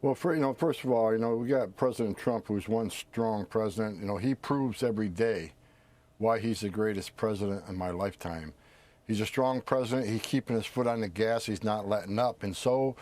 Well, first of all, we got President Trump, who's one strong president. He proves every day why he's the greatest president in my lifetime. He's a strong president. He's keeping his foot on the gas. He's not letting up. And so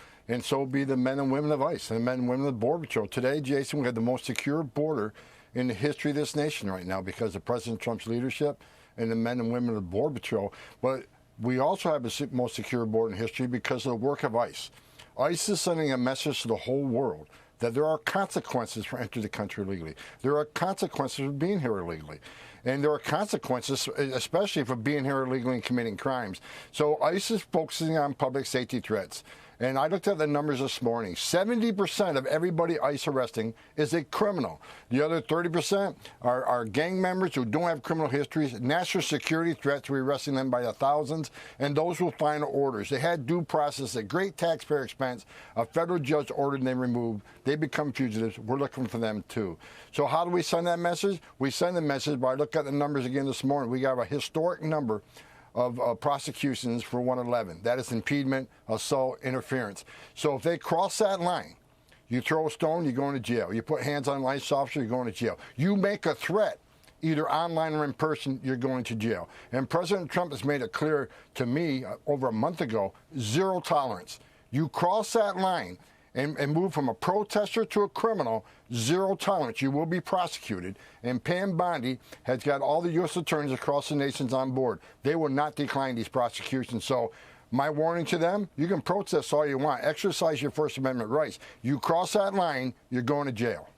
be the men and women of ICE and the men and women of the Border Patrol. Today, Jason, we have the most secure border in the history of this nation right now because of President Trump's leadership and the men and women of the Border Patrol. But we also have the most secure border in history because of the work of ICE. ICE is sending a message to the whole world that there are consequences for entering the country illegally. There are consequences for being here illegally. And there are consequences, especially for being here illegally and committing crimes. So ICE is focusing on public safety threats. And I looked at the numbers this morning. 70% of everybody ICE arresting is a criminal. The other 30% are gang members who don't have criminal histories, national security threats. We're arresting them by the thousands, and those with final orders. They had due process at great taxpayer expense. A federal judge ordered them removed. They become fugitives. We're looking for them, too. So how do we send that message? We send the message by looking at the numbers again this morning. We got a historic number of prosecutions for 111. That is impediment, assault, interference. So if they cross that line, you throw a stone, you're going to jail. You put hands on an ICE officer, you're going to jail. You make a threat, either online or in person, you're going to jail. And President Trump has made it clear to me over a month ago, zero tolerance. You cross that line and move from a protester to a criminal, zero tolerance. You will be prosecuted. And Pam Bondi has got all the U.S. attorneys across the nations on board. They will not decline these prosecutions. So my warning to them, you can protest all you want. Exercise your First Amendment rights. You cross that line, you're going to jail.